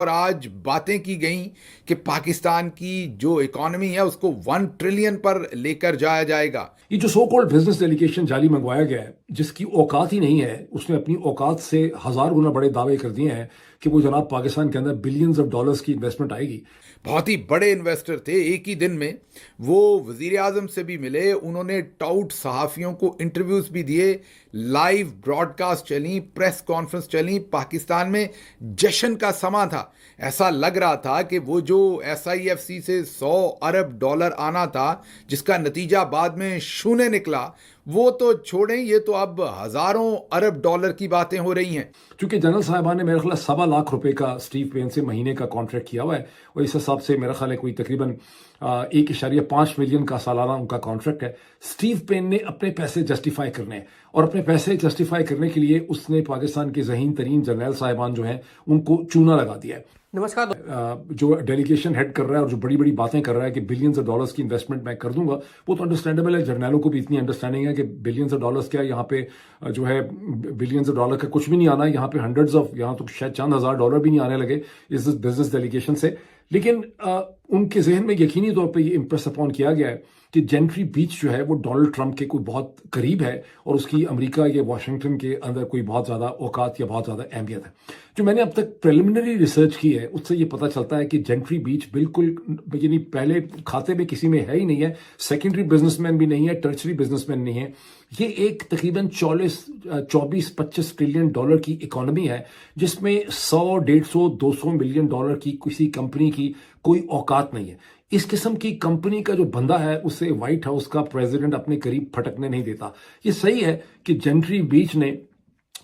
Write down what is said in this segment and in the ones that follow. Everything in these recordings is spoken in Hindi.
और आज बातें की गई कि पाकिस्तान की जो इकॉनमी है उसको 1 ट्रिलियन पर लेकर जाया जाएगा। ये जो सो कॉल्ड बिजनेस डेलीगेशन जाली मंगवाया गया है, जिसकी औकात ही नहीं है, उसने अपनी औकात से 1000 गुना बड़े दावे कर दिए हैं कि वो जनाब पाकिस्तान के अंदर बिलियंस ऑफ डॉलर्स की इन्वेस्टमेंट आएगी। बहुत ही बड़े इन्वेस्टर थे। एक ही दिन में वो वजीर आजम से भी मिले, उन्होंने टाउट सहाफ़ियों को इंटरव्यूज भी दिए, लाइव ब्रॉडकास्ट चली, प्रेस कॉन्फ्रेंस चली। पाकिस्तान में जश्न का समा था। ऐसा लग रहा था कि वो जो SIFC से $100 अरब आना था, जिसका नतीजा बाद में शून्य निकला, वो तो छोड़ें, ये तो अब हज़ारों अरब डॉलर की बातें हो रही हैं। क्योंकि जनरल साहिबान ने मेरे ख्याल 1.25 लाख रुपए का स्टीव पेन से महीने का कॉन्ट्रैक्ट किया हुआ है, और इस हिसाब से मेरा ख्याल है कोई तकरीबन 1.5 मिलियन का सालाना उनका कॉन्ट्रैक्ट है। स्टीव पेन ने अपने पैसे जस्टिफाई करने हैं, और अपने पैसे जस्टिफाई करने के लिए उसने पाकिस्तान के ज़हीन तरीन जनरल साहिबान जो हैं उनको चूना लगा दिया है। नमस्कार। जो डेलीगेशन हेड कर रहा है और जो बड़ी बड़ी बातें कर रहा है कि बिलियंस ऑफ डॉलर्स की इन्वेस्टमेंट मैं कर दूंगा, वो तो अंडरस्टैंडेबल है। जर्नलों को भी इतनी अंडरस्टैंडिंग है कि बिलियंस ऑफ डॉलर्स क्या, यहाँ पे जो है बिलियंस ऑफ डॉलर का कुछ भी नहीं आना है। यहाँ पे हंड्रेड्स ऑफ, यहाँ तो शायद चंद हजार डॉलर भी नहीं आने लगे इस बिजनेस डेलीगेशन से। लेकिन उनके जहन में यकीनी तौर पर यह इम्प्रेस अपॉन किया गया है कि जेंट्री बीच जो है वो डोनाल्ड ट्रंप के कोई बहुत करीब है, और उसकी अमेरिका या वाशिंगटन के अंदर कोई बहुत ज़्यादा औकात या बहुत ज़्यादा अहमियत है। जो मैंने अब तक प्रिलिमिनरी रिसर्च की है, उससे ये पता चलता है कि जेंट्री बीच बिल्कुल, यानी पहले खाते में किसी में है ही नहीं है, सेकेंडरी बिजनेसमैन भी नहीं है, टर्चरी बिजनेसमैन नहीं है। ये एक तकरीबन 24-25 ट्रिलियन डॉलर की इकोनॉमी है, जिसमें 100, 150, 200 मिलियन डॉलर की किसी कंपनी की कोई औकात नहीं है। इस किस्म की कंपनी का जो बंदा है, उसे व्हाइट हाउस का प्रेसिडेंट अपने करीब फटकने नहीं देता। ये सही है कि जेंट्री बीच ने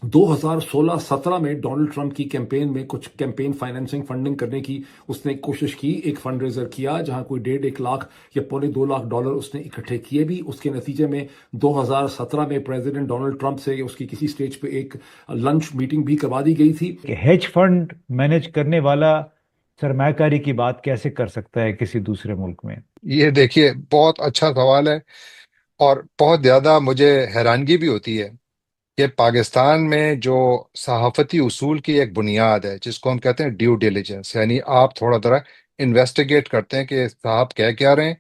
2016-17 में डोनाल्ड ट्रंप की कैंपेन में कुछ कैंपेन फाइनेंसिंग फंडिंग करने की उसने कोशिश की, एक फंड रेजर किया जहां कोई 1.5 लाख या $2.25 लाख उसने इकट्ठे किए भी। उसके नतीजे में 2017 में प्रेसिडेंट डोनाल्ड ट्रंप से उसकी किसी स्टेज पे एक लंच मीटिंग भी करवा दी गई थी। हेज फंड मैनेज करने वाला सरमायाकारी की बात कैसे कर सकता है किसी दूसरे मुल्क में? ये देखिए, बहुत अच्छा सवाल है। और बहुत ज्यादा मुझे हैरानगी भी होती है कि पाकिस्तान में जो सहाफती उसूल की एक बुनियाद है, जिसको हम कहते हैं ड्यू डिलिजेंस, यानी आप थोड़ा थोड़ा इन्वेस्टिगेट करते हैं कि साहब कह क्या रहे हैं।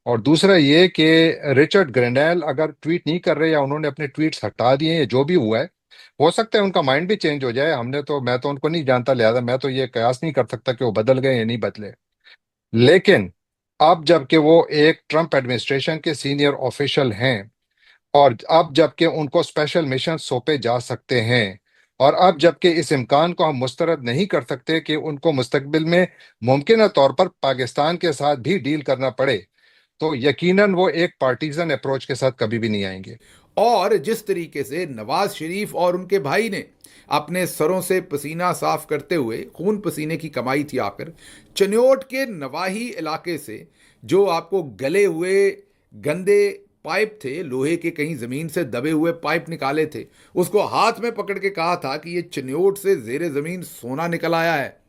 और दूसरा ये कि रिचर्ड ग्रेनेल अगर ट्वीट नहीं कर रहे या उन्होंने अपने ट्वीट्स हटा दिए या जो भी हुआ है, हो सकता है उनका माइंड भी चेंज हो जाए। मैं तो उनको नहीं जानता, लिहाजा मैं तो ये कयास नहीं कर सकता कि वो बदल गए या नहीं बदले। लेकिन अब जबकि वो एक ट्रंप एडमिनिस्ट्रेशन के सीनियर ऑफिशियल हैं, और अब जबकि उनको स्पेशल मिशन सौंपे जा सकते हैं, और अब जबकि इस इम्कान को हम मुस्तरद नहीं कर सकते कि उनको मुस्तकबिल में मुमकिन तौर पर पाकिस्तान के साथ भी डील करना पड़े, तो यकीनन वो एक पार्टीजन अप्रोच के साथ कभी भी नहीं आएंगे। और जिस तरीके से नवाज शरीफ और उनके भाई ने अपने सरों से पसीना साफ करते हुए, खून पसीने की कमाई थी आकर, चन्योट के नवाही इलाके से जो आपको गले हुए गंदे पाइप थे, लोहे के कहीं जमीन से दबे हुए पाइप निकाले थे, उसको हाथ में पकड़ के कहा था कि ये चन्योट से जेरे जमीन सोना निकल आया है।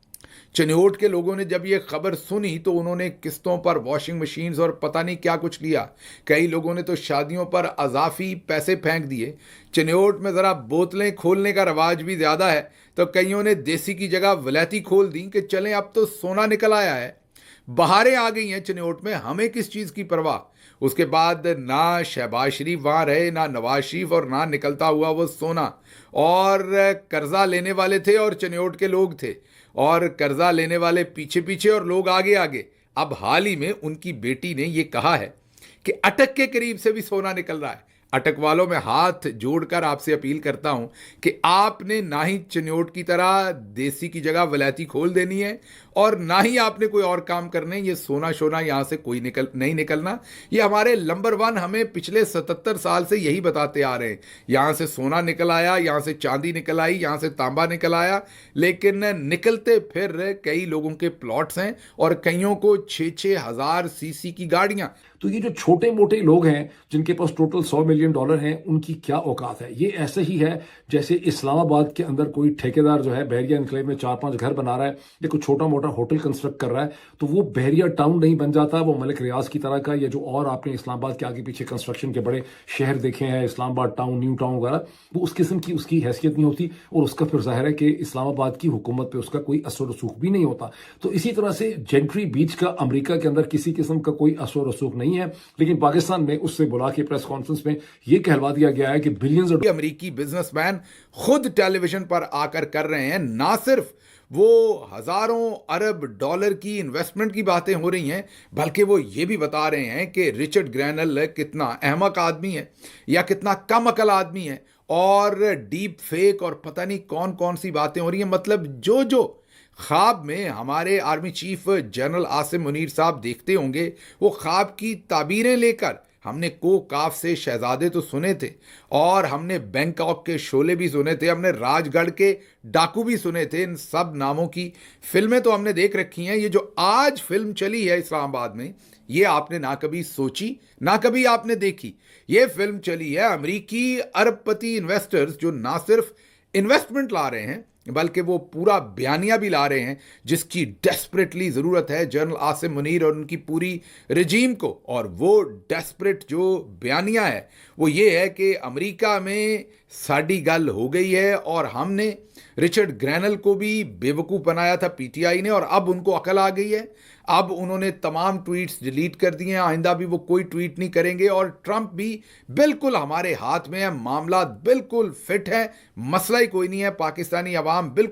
चन्योट के लोगों ने जब ये खबर सुनी तो उन्होंने किस्तों पर वॉशिंग मशीन्स और पता नहीं क्या कुछ लिया। कई लोगों ने तो शादियों पर अजाफी पैसे फेंक दिए। चन्योट में ज़रा बोतलें खोलने का रवाज भी ज़्यादा है, तो कईयों ने देसी की जगह वलैती खोल दी कि चलें अब तो सोना निकल आया है। बहारें आ गई हैं चन्योट में, हमें किस चीज़ की परवाह। उसके बाद ना शहबाज शरीफ वहाँ रहे, ना नवाज शरीफ, और ना निकलता हुआ वो सोना। और कर्जा लेने वाले थे और चन्योट के लोग थे, और कर्जा लेने वाले पीछे पीछे और लोग आगे आगे। अब हाल ही में उनकी बेटी ने यह कहा है कि अटक के करीब से भी सोना निकल रहा है। अटक वालों में हाथ जोड़कर आपसे अपील करता हूं कि आपने ना ही चन्योट की तरह देसी की जगह वलैती खोल देनी है, और ना ही आपने कोई और काम करने। ये सोना शोना यहां से कोई नहीं निकलना। ये हमारे नंबर 1 हमें पिछले 77 साल से यही बताते आ रहे हैं। यहां से सोना निकल आया, यहां से चांदी निकल आई, यहां से तांबा निकल आया, लेकिन निकलते फिर कई लोगों के प्लॉट्स हैं और कईयों को 6-6 हज़ार सीसी की गाड़ियां। तो ये जो छोटे मोटे लोग हैं जिनके पास टोटल 100 मिलियन बिलियन डॉलर हैं उनकी क्या औकात है। ये ऐसे ही है जैसे इस्लामाबाद के अंदर कोई ठेकेदार जो है बहरिया एनक्लेव में 4-5 घर बना रहा है या कोई छोटा मोटा होटल कंस्ट्रक्ट कर रहा है, तो वो बहरिया टाउन नहीं बन जाता, वो मलिक रियाज की तरह का, या जो और आपने इस्लामाबाद के आगे पीछे कंस्ट्रक्शन के बड़े शहर देखे हैं, इस्लामाबाद टाउन, न्यू टाउन वगैरह, वो उस किस्म की उसकी हैसियत नहीं होती और उसका फिर जाहिर है कि इस्लामाबाद की हुकूमत पे उसका कोई असर रसूख भी नहीं होता। तो इसी तरह से जेंट्री बीच का अमेरिका के अंदर किसी किस्म का कोई असर रसूख नहीं है, लेकिन पाकिस्तान में उससे बुला के प्रेस कॉन्फ्रेंस में यह कहलवा दिया गया है कि बिलियंस अमेरिकी बिजनेसमैन खुद टेलीविजन पर आकर कर रहे हैं। ना सिर्फ वो हजारों अरब डॉलर की इन्वेस्टमेंट की बातें हो रही हैं, बल्कि वो ये भी बता रहे हैं कि रिचर्ड ग्रैनल कितना अहमक आदमी है या कितना कम अकल आदमी है, और डीप फेक और पता नहीं कौन कौन सी बातें हो रही हैं। मतलब जो जो ख्वाब में हमारे army chief general Asim Munir साहब देखते होंगे, वो ख्वाब की ताबीरें लेकर हमने को काफ से शहजादे तो सुने थे, और हमने बैंकॉक के शोले भी सुने थे, हमने राजगढ़ के डाकू भी सुने थे। इन सब नामों की फिल्में तो हमने देख रखी हैं। ये जो आज फिल्म चली है इस्लामाबाद में, ये आपने ना कभी सोची ना कभी आपने देखी। ये फिल्म चली है अमेरिकी अरबपति इन्वेस्टर्स जो ना सिर्फ इन्वेस्टमेंट ला रहे हैं, बल्कि वो पूरा बयानिया भी ला रहे हैं जिसकी डेस्परेटली ज़रूरत है जनरल आसिम मुनीर और उनकी पूरी रजीम को। और वो डेस्परेट जो बयानिया है वो ये है कि अमेरिका में साड़ी गल हो गई है, और हमने रिचर्ड ग्रैनल को भी बेवकूफ़ बनाया था पीटीआई ने, और अब उनको अकल आ गई है। अब उन्होंने तमाम ट्वीट्स डिलीट कर दिए हैं, आइंदा भी वो कोई ट्वीट नहीं करेंगे। और ट्रंप भी बिल्कुल हमारे हाथ में है, मामला बिल्कुल फिट है, मसला ही कोई नहीं है। पाकिस्तानी अवाम बिल्कुल